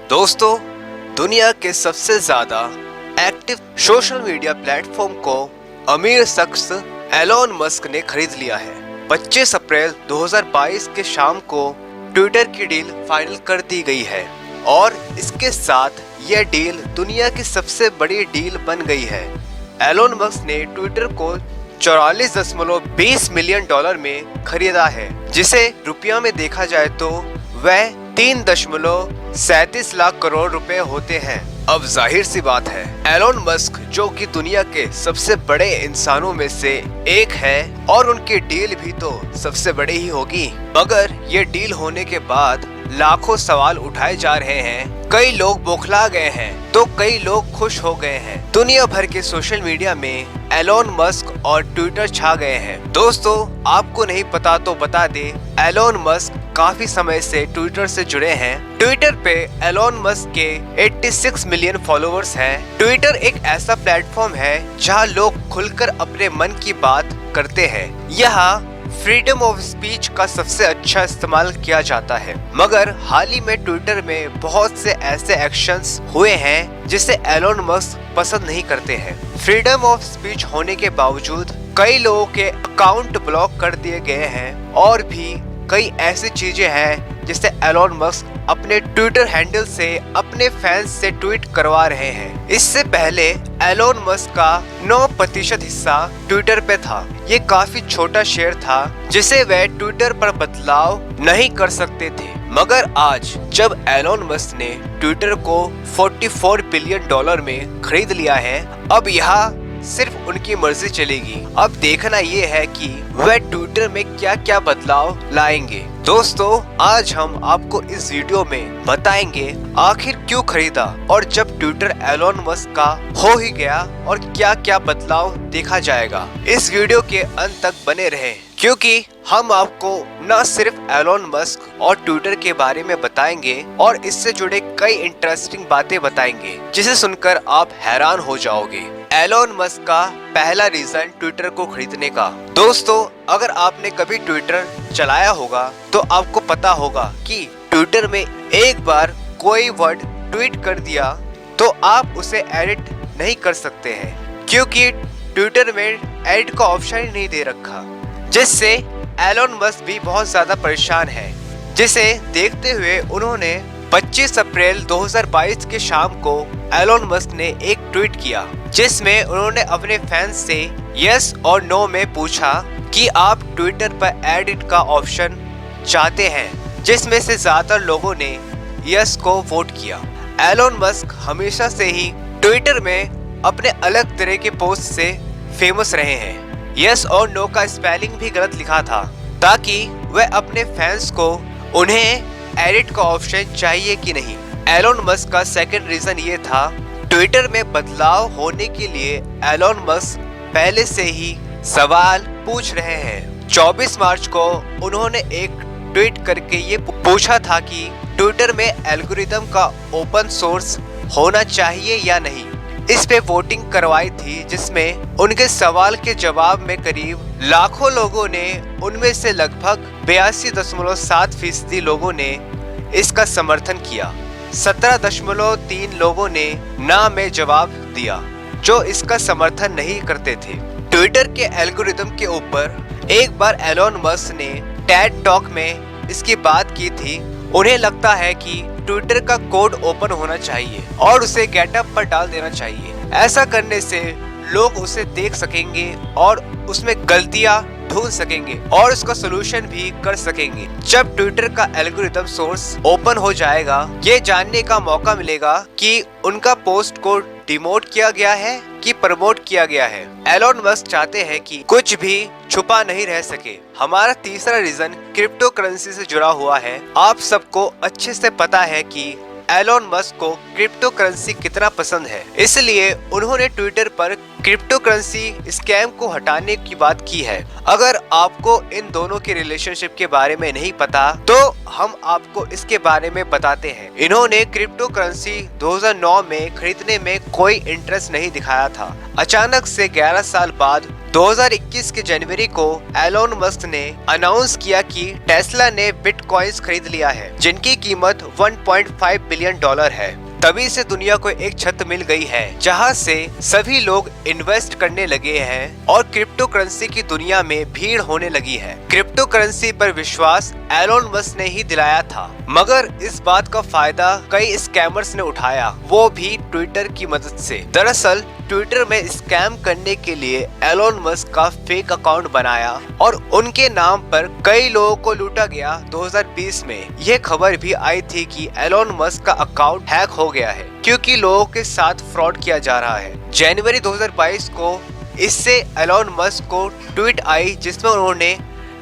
दोस्तों, दुनिया के सबसे ज्यादा एक्टिव सोशल मीडिया प्लेटफॉर्म को अमीर शख्स एलोन मस्क ने खरीद लिया है। 25 अप्रैल 2022 के शाम को ट्विटर की डील फाइनल कर दी गई है और इसके साथ यह डील दुनिया की सबसे बड़ी डील बन गई है। एलोन मस्क ने ट्विटर को 44.20 मिलियन डॉलर में खरीदा है, जिसे रुपया में देखा जाए तो वह 3.37 लाख करोड़ रुपए होते हैं। अब जाहिर सी बात है, एलोन मस्क जो कि दुनिया के सबसे बड़े इंसानों में से एक है और उनकी डील भी तो सबसे बड़ी ही होगी। मगर ये डील होने के बाद लाखों सवाल उठाए जा रहे हैं। कई लोग बौखला गए हैं तो कई लोग खुश हो गए हैं। दुनिया भर के सोशल मीडिया में एलोन मस्क और ट्विटर छा गए हैं। दोस्तों, आपको नहीं पता तो बता दे, एलोन मस्क काफी समय से ट्विटर से जुड़े हैं। ट्विटर पे एलोन मस्क के 86 मिलियन फॉलोअर्स हैं। ट्विटर एक ऐसा प्लेटफॉर्म है जहां लोग खुलकर अपने मन की बात करते हैं। यहाँ फ्रीडम ऑफ स्पीच का सबसे अच्छा इस्तेमाल किया जाता है। मगर हाल ही में ट्विटर में बहुत से ऐसे एक्शंस हुए हैं जिसे एलोन मस्क पसंद नहीं करते हैं। फ्रीडम ऑफ स्पीच होने के बावजूद कई लोगों के अकाउंट ब्लॉक कर दिए गए हैं और भी कई ऐसी चीजें हैं जिससे एलोन मस्क अपने ट्विटर हैंडल से अपने फैंस से ट्वीट करवा रहे हैं। इससे पहले एलोन मस्क का 9% हिस्सा ट्विटर पे था। ये काफी छोटा शेयर था जिसे वह ट्विटर पर बदलाव नहीं कर सकते थे। मगर आज जब एलोन मस्क ने ट्विटर को 44 बिलियन डॉलर में खरीद लिया है, अब यहाँ सिर्फ उनकी मर्जी चलेगी। अब देखना ये है कि वह ट्विटर में क्या क्या बदलाव लाएंगे। दोस्तों, आज हम आपको इस वीडियो में बताएंगे आखिर क्यों खरीदा और जब ट्विटर एलोन मस्क का हो ही गया और क्या क्या बदलाव देखा जाएगा। इस वीडियो के अंत तक बने रहें, क्योंकि हम आपको न सिर्फ एलोन मस्क और ट्विटर के बारे में बताएंगे और इससे जुड़े कई इंटरेस्टिंग बातें बताएंगे जिसे सुनकर आप हैरान हो जाओगे। एलोन मस्क का पहला रीजन ट्विटर को खरीदने का। दोस्तों, अगर आपने कभी ट्विटर चलाया होगा तो आपको पता होगा कि ट्विटर में एक बार कोई वर्ड ट्वीट कर दिया तो आप उसे एडिट नहीं कर सकते हैं, क्योंकि ट्विटर में एडिट का ऑप्शन ही नहीं दे रखा, जिससे एलोन मस्क भी बहुत ज्यादा परेशान है। जिसे देखते हुए उन्होंने 25 अप्रैल 2022 के शाम को एलोन मस्क ने एक ट्वीट किया जिसमें उन्होंने अपने फैंस से यस और नो में पूछा कि आप ट्विटर पर एडिट का ऑप्शन चाहते हैं, जिसमें से ज्यादातर लोगों ने यस को वोट किया। एलोन मस्क हमेशा से ही ट्विटर में अपने अलग तरह के पोस्ट से फेमस रहे हैं। यस और नो का स्पेलिंग भी गलत लिखा था ताकि वह अपने फैंस को उन्हें एडिट का ऑप्शन चाहिए कि नहीं। एलोन मस्क का सेकंड रीजन ये था, ट्विटर में बदलाव होने के लिए एलोन मस्क पहले से ही सवाल पूछ रहे हैं। 24 मार्च को उन्होंने एक ट्वीट करके ये पूछा था कि ट्विटर में एल्गोरिदम का ओपन सोर्स होना चाहिए या नहीं। इस पे वोटिंग करवाई थी, जिसमें उनके सवाल के जवाब में करीब लाखों लोगों ने, उनमें से लगभग 82.7% लोगों ने इसका समर्थन किया। 17.3 लोगों ने ना में जवाब दिया, जो इसका समर्थन नहीं करते थे। ट्विटर के एल्गोरिदम के ऊपर एक बार एलोन मस्क ने टेड टॉक में इसकी बात की थी। उन्हें लगता है कि ट्विटर का कोड ओपन होना चाहिए और उसे गेटअप पर डाल देना चाहिए। ऐसा करने से लोग उसे देख सकेंगे और उसमें गलतियां ढूंढ सकेंगे और उसका सोल्यूशन भी कर सकेंगे। जब ट्विटर का एल्गोरिदम सोर्स ओपन हो जाएगा, ये जानने का मौका मिलेगा कि उनका पोस्ट को डिमोट किया गया है कि प्रमोट किया गया है। एलोन मस्क चाहते हैं कि कुछ भी छुपा नहीं रह सके। हमारा तीसरा रीजन क्रिप्टो करेंसी से जुड़ा हुआ है। आप सबको अच्छे से पता है कि एलोन मस्क को क्रिप्टो करेंसी कितना पसंद है, इसलिए उन्होंने ट्विटर पर क्रिप्टो करेंसी स्कैम को हटाने की बात की है। अगर आपको इन दोनों के रिलेशनशिप के बारे में नहीं पता तो हम आपको इसके बारे में बताते हैं। इन्होंने क्रिप्टो करेंसी 2009 में खरीदने में कोई इंटरेस्ट नहीं दिखाया था। अचानक से 11 साल बाद 2021 के जनवरी को एलोन मस्क ने अनाउंस किया कि टेस्ला ने बिटकॉइंस खरीद लिया है, जिनकी कीमत 1.5 बिलियन डॉलर है। तभी से दुनिया को एक छत मिल गई है जहां से सभी लोग इन्वेस्ट करने लगे हैं और क्रिप्टो करेंसी की दुनिया में भीड़ होने लगी है। क्रिप्टो करेंसी पर विश्वास एलोन मस्क ने ही दिलाया था, मगर इस बात का फायदा कई स्कैमर्स ने उठाया, वो भी ट्विटर की मदद से। दरअसल ट्विटर में स्कैम करने के लिए एलोन मस्क का फेक अकाउंट बनाया और उनके नाम पर कई लोगों को लूटा गया। 2020 में यह खबर भी आई थी कि एलोन मस्क का अकाउंट हैक हो गया है क्योंकि लोगों के साथ फ्रॉड किया जा रहा है। जनवरी 2022 को इससे एलोन मस्क को ट्वीट आई जिसमें उन्होंने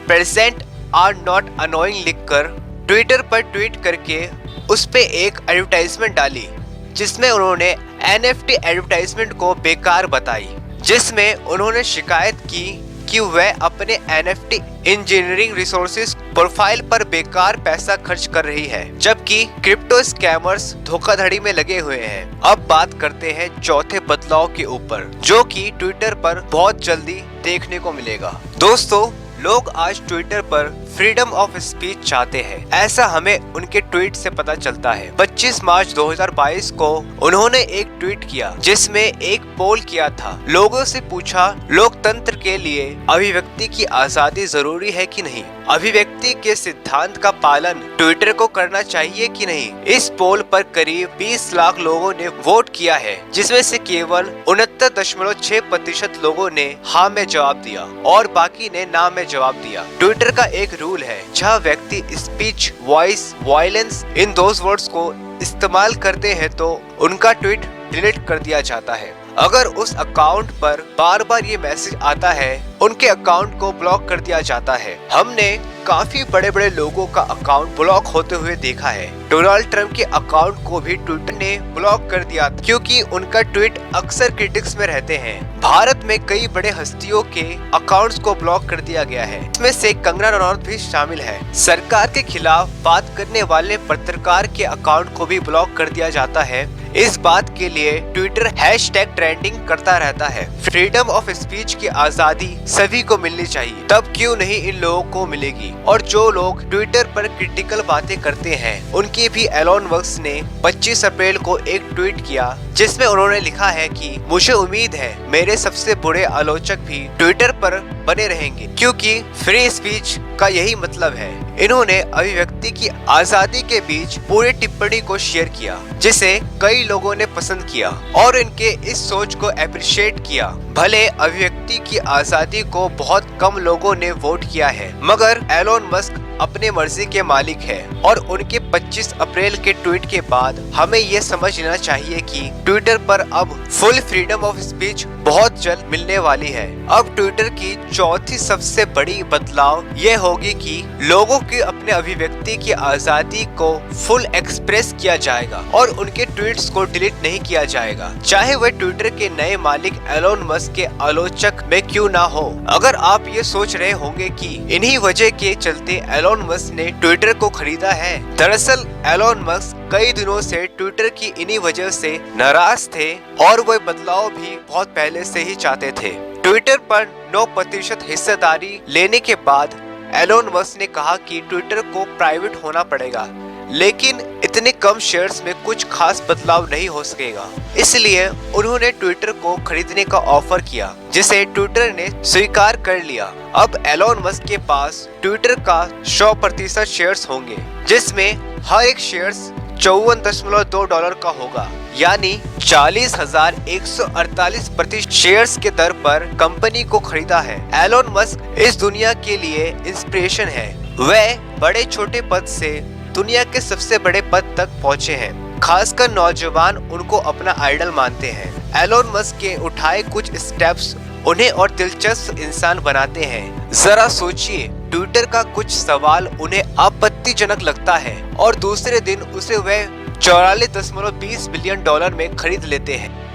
प्रेजेंट आर नॉट अनोइंग लिखकर ट्विटर पर ट्वीट करके उस पे एक एडवर्टाइजमेंट डाली, जिसमें उन्होंने NFT एडवर्टाइजमेंट को बेकार बताई, जिसमें उन्होंने शिकायत की कि वह अपने NFT इंजीनियरिंग रिसोर्सेज प्रोफाइल पर बेकार पैसा खर्च कर रही है, जबकि क्रिप्टो स्कैमर्स धोखाधड़ी में लगे हुए हैं। अब बात करते हैं चौथे बदलाव के ऊपर, जो कि ट्विटर पर बहुत जल्दी देखने को मिलेगा। दोस्तों, लोग आज ट्विटर पर फ्रीडम ऑफ स्पीच चाहते हैं, ऐसा हमें उनके ट्वीट से पता चलता है। 25 मार्च 2022 को उन्होंने एक ट्वीट किया जिसमें एक पोल किया था। लोगों से पूछा, लोकतंत्र के लिए अभिव्यक्ति की आजादी जरूरी है कि नहीं? अभिव्यक्ति के सिद्धांत का पालन ट्विटर को करना चाहिए कि नहीं? इस पोल पर करीब 20 लाख लोगों ने वोट किया है, जिसमें से केवल 69.6% लोगों ने हाँ में जवाब दिया और बाकी ने ना में जवाब दिया। ट्विटर का एक रूल है, जहाँ व्यक्ति speech, voice, violence in those words को इस्तेमाल करते हैं तो उनका ट्वीट डिलीट कर दिया जाता है। अगर उस अकाउंट पर बार बार ये मैसेज आता है, उनके अकाउंट को ब्लॉक कर दिया जाता है। हमने काफी बड़े बड़े लोगों का अकाउंट ब्लॉक होते हुए देखा है। डोनाल्ड ट्रंप के अकाउंट को भी ट्विटर ने ब्लॉक कर दिया क्योंकि उनका ट्वीट अक्सर क्रिटिक्स में रहते हैं। भारत में कई बड़े हस्तियों के अकाउंट्स को ब्लॉक कर दिया गया है, इसमें से कंगना रनौत भी शामिल है। सरकार के खिलाफ बात करने वाले पत्रकार के अकाउंट को भी ब्लॉक कर दिया जाता है। इस बात के लिए ट्विटर हैशटैग ट्रेंडिंग करता रहता है। फ्रीडम ऑफ स्पीच की आजादी सभी को मिलनी चाहिए, तब क्यों नहीं इन लोगों को मिलेगी? और जो लोग ट्विटर पर क्रिटिकल बातें करते हैं, उनकी भी एलोन मस्क ने 25 अप्रैल को एक ट्वीट किया जिसमें उन्होंने लिखा है कि मुझे उम्मीद है मेरे सबसे बुरे आलोचक भी ट्विटर पर बने रहेंगे, क्योंकि फ्री स्पीच का यही मतलब है। इन्होंने अभिव्यक्ति की आजादी के बीच पूरी टिप्पणी को शेयर किया, जिसे कई लोगों ने पसंद किया और इनके इस सोच को अप्रिशिएट किया। भले अभिव्यक्ति की आजादी को बहुत कम लोगों ने वोट किया है, मगर एलोन मस्क अपने मर्जी के मालिक है और उनके 25 अप्रैल के ट्वीट के बाद हमें ये समझना चाहिए कि ट्विटर पर अब फुल फ्रीडम ऑफ स्पीच बहुत जल्द मिलने वाली है। अब ट्विटर की चौथी सबसे बड़ी बदलाव ये होगी कि लोगों की अपने अभिव्यक्ति की आजादी को फुल एक्सप्रेस किया जाएगा और उनके ट्वीट्स को डिलीट नहीं किया जाएगा, चाहे वह ट्विटर के नए मालिक एलोन मस्क के आलोचक में क्यों ना हो। अगर आप ये सोच रहे होंगे कि इन्हीं वजह के चलते एलोन मस्क ने ट्विटर को खरीदा है, दरअसल एलोन मस्क कई दिनों से ट्विटर की इन्हीं वजह से नाराज थे और वह बदलाव भी बहुत पहले से ही चाहते थे। ट्विटर पर 9% हिस्सेदारी लेने के बाद एलोन मस्क ने कहा कि ट्विटर को प्राइवेट होना पड़ेगा, लेकिन इतने कम शेयर्स में कुछ खास बदलाव नहीं हो सकेगा। इसलिए उन्होंने ट्विटर को खरीदने का ऑफर किया, जिसे ट्विटर ने स्वीकार कर लिया। अब एलोन मस्क के पास ट्विटर का 100% शेयर्स होंगे, जिसमें हर एक शेयर्स $54.2 का होगा, यानी 40,148 प्रति शेयर्स के दर पर कंपनी को खरीदा है। एलोन मस्क इस दुनिया के लिए इंस्पिरेशन है। वह बड़े छोटे पद से दुनिया के सबसे बड़े पद तक पहुंचे हैं। खासकर नौजवान उनको अपना आइडल मानते हैं। एलोन मस्क के उठाए कुछ स्टेप्स उन्हें और दिलचस्प इंसान बनाते हैं। जरा सोचिए, ट्विटर का कुछ सवाल उन्हें आपत्तिजनक लगता है और दूसरे दिन उसे वह $44.20 बिलियन में खरीद लेते हैं।